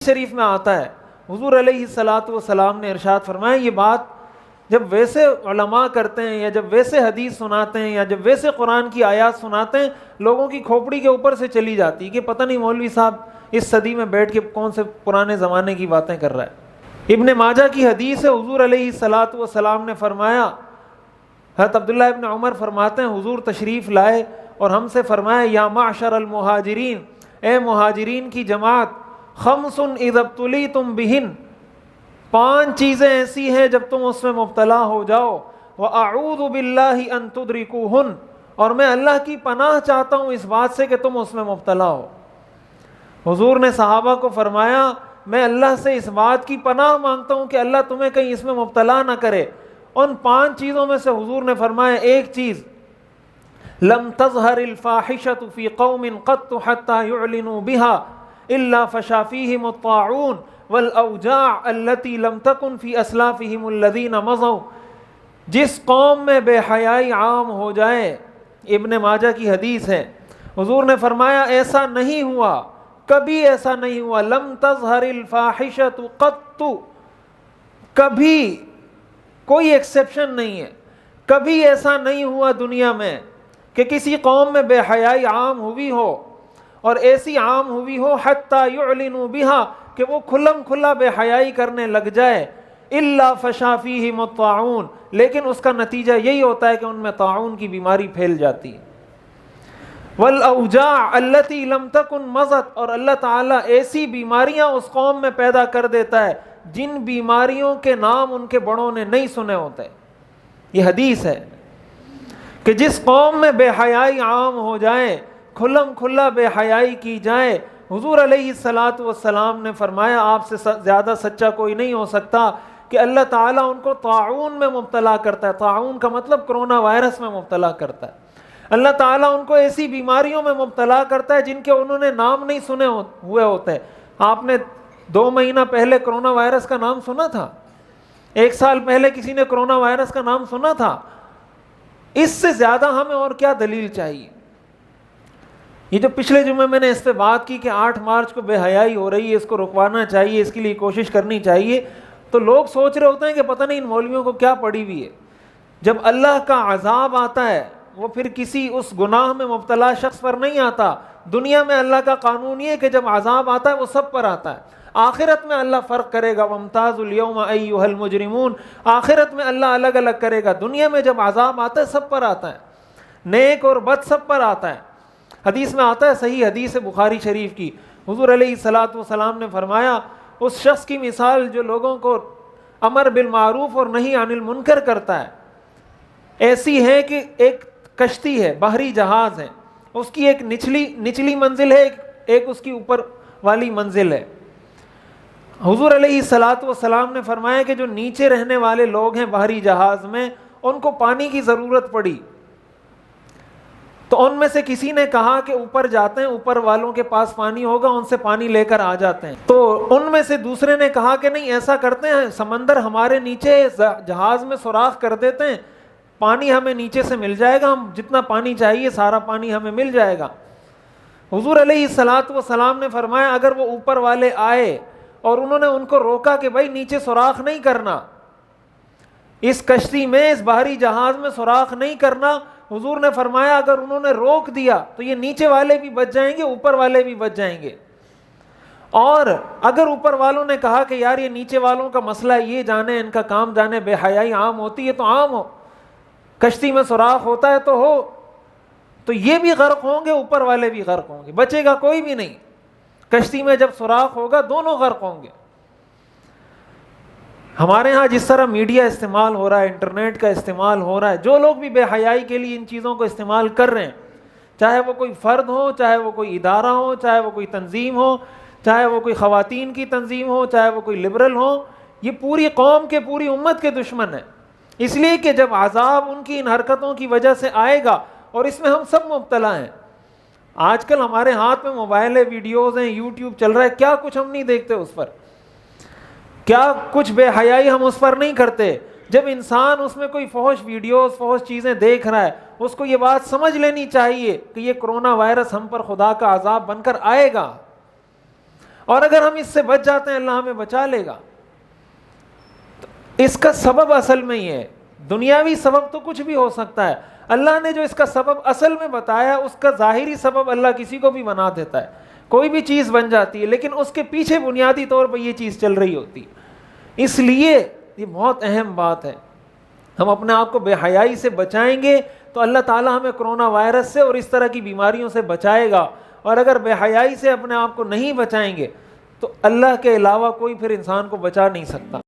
شریف میں آتا ہے حضور علیہ الصلاۃ والسلام نے ارشاد فرمایا یہ بات جب ویسے علماء کرتے ہیں یا جب ویسے حدیث سناتے ہیں یا جب ویسے قرآن کی آیات سناتے ہیں لوگوں کی کھوپڑی کے اوپر سے چلی جاتی کہ پتہ نہیں مولوی صاحب اس صدی میں بیٹھ کے کون سے پرانے زمانے کی باتیں کر رہا ہے۔ ابن ماجہ کی حدیث ہے حضور علیہ الصلاۃ والسلام نے فرمایا، حضرت عبداللہ ابن عمر فرماتے ہیں حضور تشریف لائے اور ہم سے فرمایا یا معشر المہاجرین، اے مہاجرین کی جماعت، خمس اذا ابتلیتم بہن، 5 چیزیں ایسی ہیں جب تم اس میں مبتلا ہو جاؤ، وَأَعُوذُ بِاللَّهِ أَن تُدْرِكُوهُنْ، اور میں اللہ کی پناہ چاہتا ہوں اس بات سے کہ تم اس میں مبتلا ہو۔ حضور نے صحابہ کو فرمایا میں اللہ سے اس بات کی پناہ مانگتا ہوں کہ اللہ تمہیں کہیں اس میں مبتلا نہ کرے۔ ان 5 چیزوں میں سے حضور نے فرمایا ایک چیز، لم تظہر الفاحشۃ فی قوم قط حتى يعلنوا بها الا فشا فیہم الطاعون والاوجاع التي لم تكن في اسلافهم الذين مضوا، جس قوم میں بے حیائی عام ہو جائے، ابن ماجہ کی حدیث ہے، حضور نے فرمایا ایسا نہیں ہوا، کبھی ایسا نہیں ہوا، لم تظہر الفاحشۃ قط، کبھی کوئی ایکسیپشن نہیں ہے، کبھی ایسا نہیں ہوا دنیا میں کہ کسی قوم میں بے حیائی عام ہوئی ہو اور ایسی عام ہوئی ہو حتی یعلنوا بہا کہ وہ کھلم کھلا بے حیائی کرنے لگ جائے، الا فشا فیہم الطاعون، لیکن اس کا نتیجہ یہی ہوتا ہے کہ ان میں طاعون کی بیماری پھیل جاتی ہے، والاوجاع التي لم تكن مضت، اور اللہ تعالیٰ ایسی بیماریاں اس قوم میں پیدا کر دیتا ہے جن بیماریوں کے نام ان کے بڑوں نے نہیں سنے ہوتے۔ یہ حدیث ہے کہ جس قوم میں بے حیائی عام ہو جائے، کھلم کھلا بے حیائی کی جائے، حضور علیہ الصلاۃ والسلام نے فرمایا آپ سے زیادہ سچا کوئی نہیں ہو سکتا کہ اللہ تعالیٰ ان کو طاعون میں مبتلا کرتا ہے، طاعون کا مطلب کرونا وائرس میں مبتلا کرتا ہے، اللہ تعالیٰ ان کو ایسی بیماریوں میں مبتلا کرتا ہے جن کے انہوں نے نام نہیں سنے ہوئے ہوتے۔ آپ نے 2 مہینہ پہلے کرونا وائرس کا نام سنا تھا؟ 1 سال پہلے کسی نے کرونا وائرس کا نام سنا تھا؟ اس سے زیادہ ہمیں اور کیا دلیل چاہیے؟ یہ جو پچھلے جمعے میں نے اس پہ بات کی کہ 8 مارچ کو بے حیائی ہو رہی ہے، اس کو رکوانا چاہیے، اس کے لیے کوشش کرنی چاہیے، تو لوگ سوچ رہے ہوتے ہیں کہ پتہ نہیں ان مولویوں کو کیا پڑی ہوئی ہے۔ جب اللہ کا عذاب آتا ہے وہ پھر کسی اس گناہ میں مبتلا شخص پر نہیں آتا۔ دنیا میں اللہ کا قانون یہ ہے کہ جب عذاب آتا ہے وہ سب پر آتا ہے، آخرت میں اللہ فرق کرے گا، وامتازوا اليوم ایھا المجرمون، آخرت میں اللہ الگ الگ کرے گا۔ دنیا میں جب عذاب آتا ہے سب پر آتا ہے، نیک اور بد سب پر آتا ہے۔ حدیث میں آتا ہے، صحیح حدیث ہے بخاری شریف کی، حضور علیہ الصلاۃ والسلام نے فرمایا اس شخص کی مثال جو لوگوں کو امر بالمعروف اور نہی عن المنکر کرتا ہے ایسی ہے کہ ایک کشتی ہے، بحری جہاز ہے، اس کی ایک نچلی منزل ہے، ایک اس کی اوپر والی منزل ہے۔ حضور علیہ الصلاۃ والسلام نے فرمایا کہ جو نیچے رہنے والے لوگ ہیں بحری جہاز میں، ان کو پانی کی ضرورت پڑی تو ان میں سے کسی نے کہا کہ اوپر جاتے ہیں، اوپر والوں کے پاس پانی ہوگا، ان سے پانی لے کر آ جاتے ہیں۔ تو ان میں سے دوسرے نے کہا کہ نہیں، ایسا کرتے ہیں سمندر ہمارے نیچے جہاز میں سوراخ کر دیتے ہیں، پانی ہمیں نیچے سے مل جائے گا، ہم جتنا پانی چاہیے سارا پانی ہمیں مل جائے گا۔ حضور علیہ الصلاۃ والسلام نے فرمایا اگر وہ اوپر والے آئے اور انہوں نے ان کو روکا کہ بھائی نیچے سوراخ نہیں کرنا، اس کشتی میں، اس بحری جہاز میں سوراخ نہیں کرنا، حضور نے فرمایا اگر انہوں نے روک دیا تو یہ نیچے والے بھی بچ جائیں گے، اوپر والے بھی بچ جائیں گے۔ اور اگر اوپر والوں نے کہا کہ یار یہ نیچے والوں کا مسئلہ یہ جانے، ان کا کام جانے، بے حیائی عام ہوتی ہے تو عام ہو، کشتی میں سوراخ ہوتا ہے تو ہو، تو یہ بھی غرق ہوں گے، اوپر والے بھی غرق ہوں گے، بچے گا کوئی بھی نہیں۔ کشتی میں جب سوراخ ہوگا دونوں غرق ہوں گے۔ ہمارے ہاں جس طرح میڈیا استعمال ہو رہا ہے، انٹرنیٹ کا استعمال ہو رہا ہے، جو لوگ بھی بے حیائی کے لیے ان چیزوں کو استعمال کر رہے ہیں، چاہے وہ کوئی فرد ہو، چاہے وہ کوئی ادارہ ہو، چاہے وہ کوئی تنظیم ہو، چاہے وہ کوئی خواتین کی تنظیم ہو، چاہے وہ کوئی لبرل ہو، یہ پوری قوم کے، پوری امت کے دشمن ہیں، اس لیے کہ جب عذاب ان کی ان حرکتوں کی وجہ سے آئے گا، اور اس میں ہم سب مبتلا ہیں۔ آج کل ہمارے ہاتھ میں موبائل ہے، ویڈیوز ہیں، یوٹیوب چل رہا ہے، کیا کچھ ہم نہیں دیکھتے اس پر، کیا کچھ بے حیائی ہم اس پر نہیں کرتے۔ جب انسان اس میں کوئی فحش ویڈیوز، فحش چیزیں دیکھ رہا ہے، اس کو یہ بات سمجھ لینی چاہیے کہ یہ کرونا وائرس ہم پر خدا کا عذاب بن کر آئے گا، اور اگر ہم اس سے بچ جاتے ہیں اللہ ہمیں بچا لے گا. اس کا سبب اصل میں یہ ہے. دنیاوی سبب تو کچھ بھی ہو سکتا ہے, اللہ نے جو اس کا سبب اصل میں بتایا اس کا ظاہری سبب اللہ کسی کو بھی بنا دیتا ہے. کوئی بھی چیز بن جاتی ہے لیکن اس کے پیچھے بنیادی طور پر یہ چیز چل رہی ہوتی. اس لیے یہ بہت اہم بات ہے, ہم اپنے آپ کو بے حیائی سے بچائیں گے تو اللہ تعالیٰ ہمیں کرونا وائرس سے اور اس طرح کی بیماریوں سے بچائے گا. اور اگر بے حیائی سے اپنے آپ کو نہیں بچائیں گے تو اللہ کے علاوہ کوئی پھر انسان کو بچا نہیں سکتا.